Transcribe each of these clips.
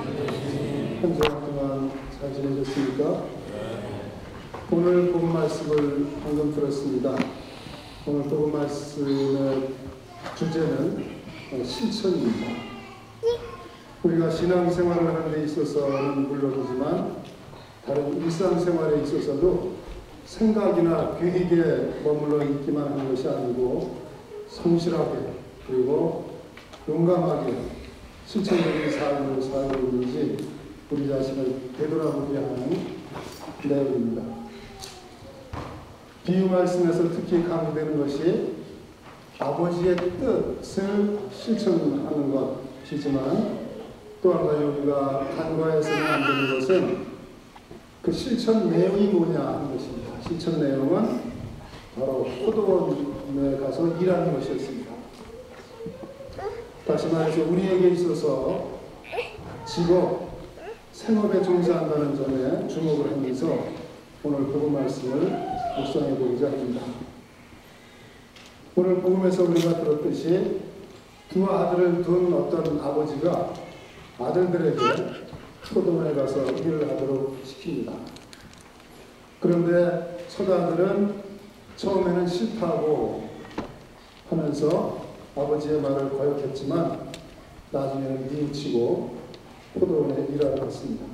한 주간 동안 잘 지내셨습니까? 오늘 복음 말씀을 방금 들었습니다. 오늘 복음 말씀의 주제는 실천입니다. 우리가 신앙생활을 하는 데 있어서는 물론이지만 다른 일상생활에 있어서도 생각이나 계획에 머물러 있기만 하는 것이 아니고 성실하게 그리고 용감하게 실천적인 삶을 살고 있는지 우리 자신을 되돌아보게 하는 내용입니다. 비유 말씀에서 특히 강조되는 것이 아버지의 뜻을 실천하는 것이지만 또 한 가지 우리가 간과해서는 안 되는 것은 그 실천 내용이 뭐냐 하는 것입니다. 실천 내용은 바로 포도원에 가서 일하는 것이었습니다. 다시 말해서 우리에게 있어서 직업, 생업에 종사한다는 점에 주목을 하면서 오늘 복음 말씀을 묵상해 보고자 합니다. 오늘 복음에서 우리가 들었듯이 두 아들을 둔 어떤 아버지가 아들들에게 포도원에 가서 일을 하도록 시킵니다. 그런데 첫 아들은 처음에는 싫다고 하면서 아버지의 말을 거역했지만 나중에는 뉘우치고 포도원에 일하러 갔습니다.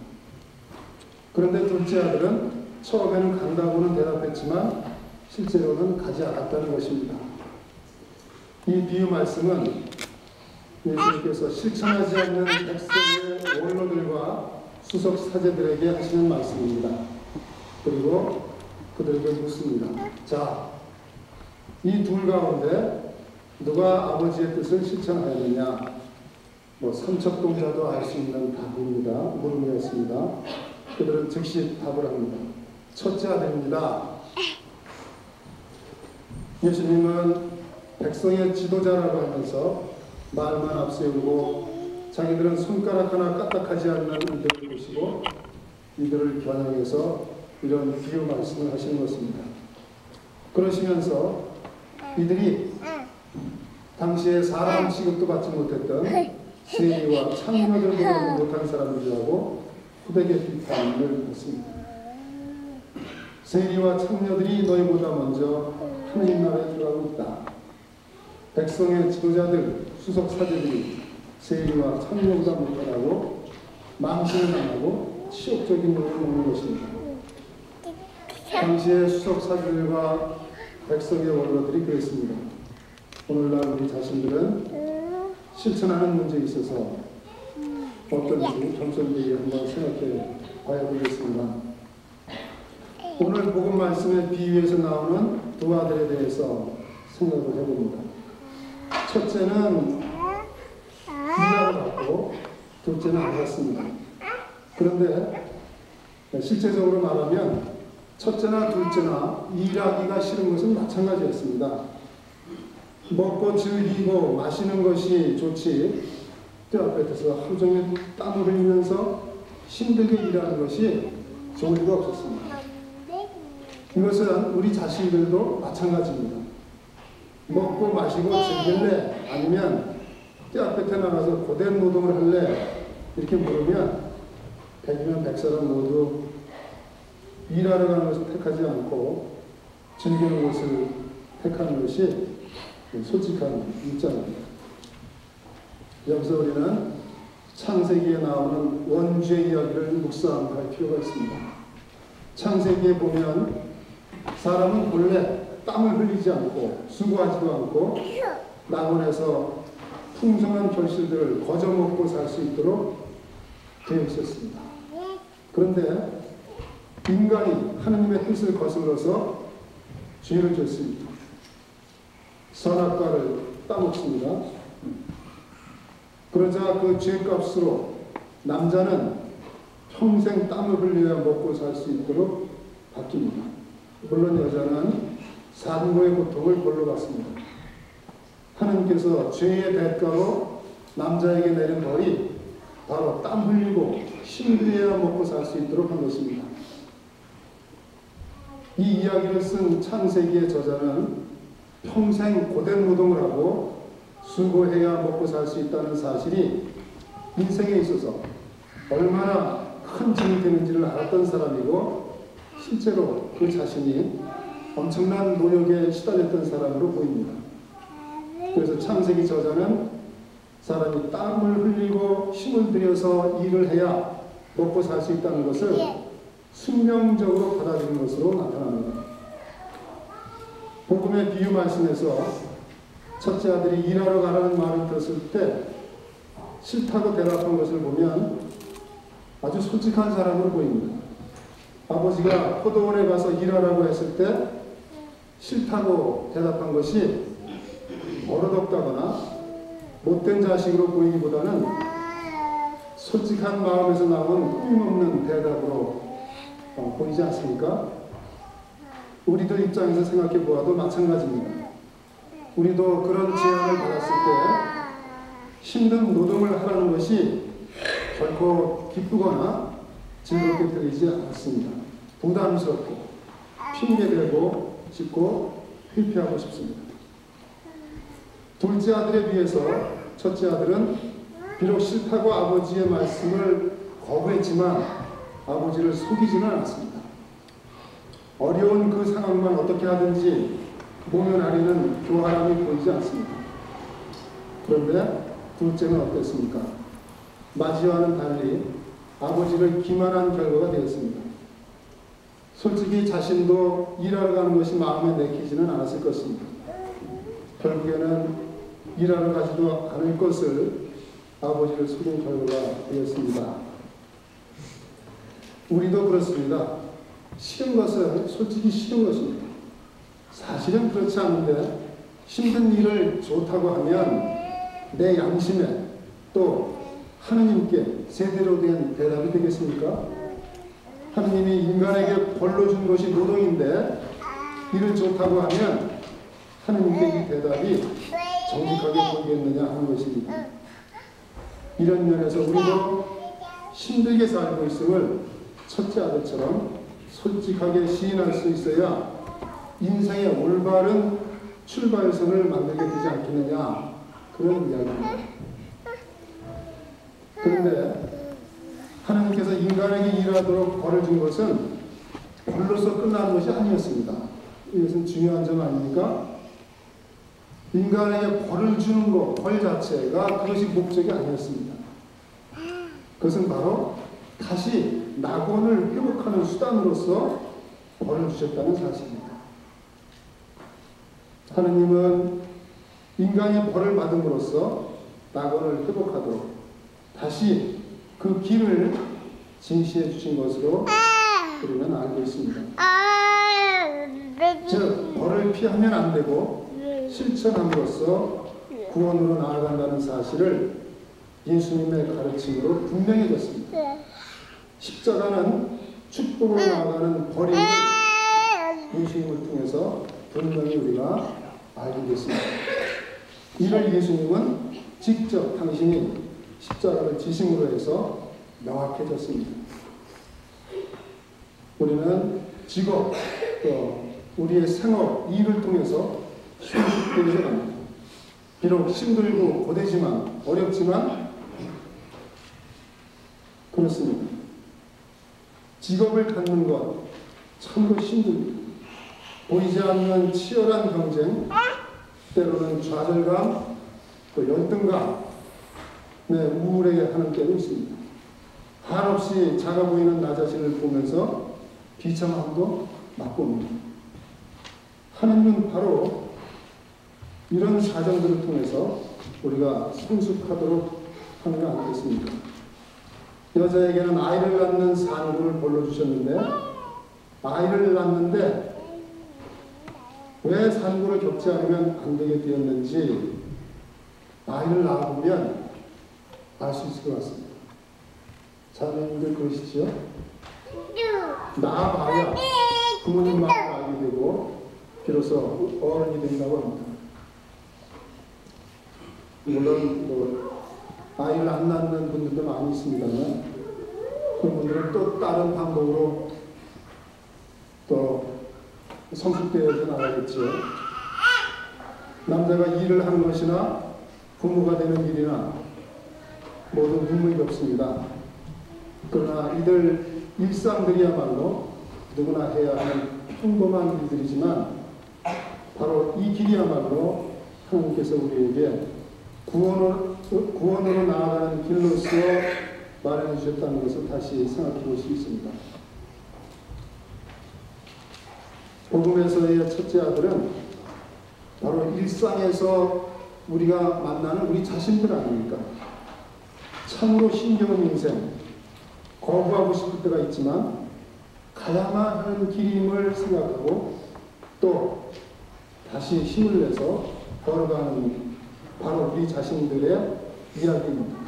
그런데 둘째 아들은 처음에는 간다고는 대답했지만 실제로는 가지 않았다는 것입니다. 이 비유 말씀은 예수님께서 실천하지 않는 백성의 원로들과 수석 사제들에게 하시는 말씀입니다. 그리고 그들에게 묻습니다. 자, 이 둘 가운데 누가 아버지의 뜻을 실천하였느냐? 삼척동자도 알 수 있는 답입니다. 물음이었습니다. 그들은 즉시 답을 합니다. 첫째 아들입니다. 예수님은 백성의 지도자라고 하면서 말만 앞세우고 자기들은 손가락 하나 까딱하지 않는 이들을 보시고 이들을 겨냥해서 이런 비유 말씀을 하시는 것입니다. 그러시면서 이들이 당시에 사람 취급도 받지 못했던 세리와 창녀들보다 못한 사람들이라고 후대게 비판을 받습니다. 세리와 창녀들이 너희보다 먼저 하나님 나라에 들어가고 있다. 백성의 지도자들, 수석 사제들이 세리와 창녀보다 못하다고 망신을 당하고 치욕적인 물을 먹는 것입니다. 당시의 수석 사제들과 백성의 원로들이 그랬습니다. 오늘날 우리 자신들은 실천하는 문제에 있어서 어떤지 겸손히 한번 생각해 봐야 되겠습니다. 오늘 복음 말씀의 비유에서 나오는 두 아들에 대해서 생각을 해봅니다. 첫째는 부자를 받고 둘째는 안 받습니다. 그런데 실제적으로 말하면 첫째나 둘째나 일하기가 싫은 것은 마찬가지였습니다. 먹고 즐기고 마시는 것이 좋지 뼈아랫에서 하루 종일 땀을 흘리면서 힘들게 일하는 것이 좋을 리가 없었습니다. 이것은 우리 자신들도 마찬가지입니다. 먹고 마시고 즐길래 아니면 뼈아랫에 나가서 고된 노동을 할래 이렇게 물으면 100이면 100사람 모두 일하러 가는 것을 택하지 않고 즐기는 것을 택하는 것이 솔직한 입장입니다. 여기서 우리는 창세기에 나오는 원죄의 이야기를 묵상할 필요가 있습니다. 창세기에 보면 사람은 본래 땀을 흘리지 않고 수고하지도 않고 낙원에서 풍성한 결실들을 거저 먹고 살 수 있도록 되어 있었습니다. 그런데 인간이 하느님의 뜻을 거슬러서 죄를 졌습니다. 선악과를 따먹습니다. 그러자 그 죄값으로 남자는 평생 땀을 흘려야 먹고 살 수 있도록 바뀝니다. 물론 여자는 산고의 고통을 벌러 받습니다. 하나님께서 죄의 대가로 남자에게 내린 벌이 바로 땀 흘리고 힘들여야 먹고 살 수 있도록 한 것입니다. 이 이야기를 쓴 창세기의 저자는 평생 고된 노동을 하고 수고해야 먹고 살 수 있다는 사실이 인생에 있어서 얼마나 큰 짐이 되는지를 알았던 사람이고 실제로 그 자신이 엄청난 노력에 시달렸던 사람으로 보입니다. 그래서 창세기 저자는 사람이 땀을 흘리고 힘을 들여서 일을 해야 먹고 살 수 있다는 것을 숙명적으로 받아들인 것으로 나타납니다. 복음의 비유 말씀에서 첫째 아들이 일하러 가라는 말을 들었을 때 싫다고 대답한 것을 보면 아주 솔직한 사람으로 보입니다. 아버지가 포도원에 가서 일하라고 했을 때 싫다고 대답한 것이 버릇없다거나 못된 자식으로 보이기보다는 솔직한 마음에서 나온 꾸밈없는 대답으로 보이지 않습니까? 우리들 입장에서 생각해 보아도 마찬가지입니다. 우리도 그런 제안을 받았을 때 힘든 노동을 하라는 것이 결코 기쁘거나 즐겁게 들리지 않습니다. 부담스럽고 핑계대고 싶고 회피하고 싶습니다. 둘째 아들에 비해서 첫째 아들은 비록 싫다고 아버지의 말씀을 거부했지만 아버지를 속이지는 않았습니다. 어려운 그 상황만 어떻게 하든지 모면하려는 교활함이 보이지 않습니다. 그런데 둘째는 어땠습니까? 맞이와는 달리 아버지를 기만한 결과가 되었습니다. 솔직히 자신도 일하러 가는 것이 마음에 내키지는 않았을 것입니다. 결국에는 일하러 가지도 않을 것을 아버지를 속인 결과가 되었습니다. 우리도 그렇습니다. 싫은 것은 솔직히 싫은 것입니다. 사실은 그렇지 않은데 힘든 일을 좋다고 하면 내 양심에 또 하느님께 제대로 된 대답이 되겠습니까? 하느님이 인간에게 벌로 준 것이 노동인데 일을 좋다고 하면 하느님께 이 대답이 정직하게 보이겠느냐 하는 것입니다. 이런 면에서 우리도 힘들게 살고 있음을 첫째 아들처럼 솔직하게 시인할 수 있어야 인생의 올바른 출발선을 만들게 되지 않겠느냐 그런 이야기입니다. 그런데 하나님께서 인간에게 일하도록 벌을 준 것은 벌로서 끝나는 것이 아니었습니다. 이것은 중요한 점 아닙니까? 인간에게 벌을 주는 것, 벌 자체가 그것이 목적이 아니었습니다. 그것은 바로 다시 낙원을 회복하는 수단으로서 벌을 주셨다는 사실입니다. 하느님은 인간이 벌을 받음으로써 낙원을 회복하도록 다시 그 길을 진시해 주신 것으로 우리는 알고 있습니다. 즉, 벌을 피하면 안 되고 실천함으로써 구원으로 나아간다는 사실을 예수님의 가르침으로 분명해졌습니다. 십자가는 축복으로 나아가는 벌임을 예수님을 통해서 분명히 우리가 알게 됐습니다. 이를 예수님은 직접 당신이 십자가를 지심으로 해서 명확해졌습니다. 우리는 직업, 또 우리의 생업, 일을 통해서 힘들게 갑니다. 비록 힘들고 고되지만 어렵지만 그렇습니다. 직업을 갖는 것 참으로 힘듭니다. 보이지 않는 치열한 경쟁, 때로는 좌절감, 또 열등감, 우울해 하는 때도 있습니다. 한없이 작아 보이는 나 자신을 보면서 비참함도 맛봅니다. 하나님은 바로 이런 사정들을 통해서 우리가 성숙하도록 하는 거 아니겠습니까? 여자에게는 아이를 낳는 산고를 벌러 주셨는데 아이를 낳는데 왜 산고를 겪지 않으면 안 되게 되었는지 아이를 낳아보면 알 수 있을 것 같습니다. 자녀님들 그러시죠? 낳아봐야 부모님 마음을 알게 되고 비로소 어른이 된다고 합니다. 물론 아이를 안 낳는 분들도 많이 있습니다만 그분들은 또 다른 방법으로 또 성숙되어져 나가겠죠. 남자가 일을 하는 것이나 부모가 되는 일이나 모두 의무가 없습니다. 그러나 이들 일상들이야말로 누구나 해야 하는 평범한 일들이지만 바로 이 길이야말로 하나님께서 우리에게 구원으로 나아가는 길로서 마련해 주셨다는 것을 다시 생각해 볼 수 있습니다. 복음에서의 첫째 아들은 바로 일상에서 우리가 만나는 우리 자신들 아닙니까? 참으로 힘겨운 인생, 거부하고 싶을 때가 있지만 가야만 하는 길임을 생각하고 또 다시 힘을 내서 걸어가는 바로 우리 자신들의 이야기입니다.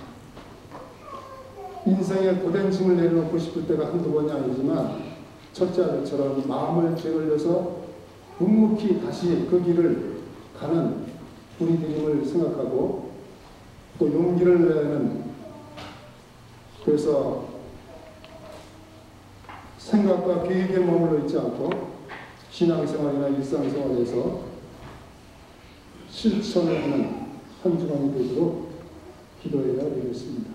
인생의 고된 짐을 내려놓고 싶을 때가 한두 번이 아니지만 첫째 아들처럼 마음을 게을려서 묵묵히 다시 그 길을 가는 우리들임을 생각하고 또 용기를 내는, 그래서 생각과 계획에 머물러 있지 않고 신앙생활이나 일상생활에서 실천을 하는 한 주간이 되도록 기도해야 되겠습니다.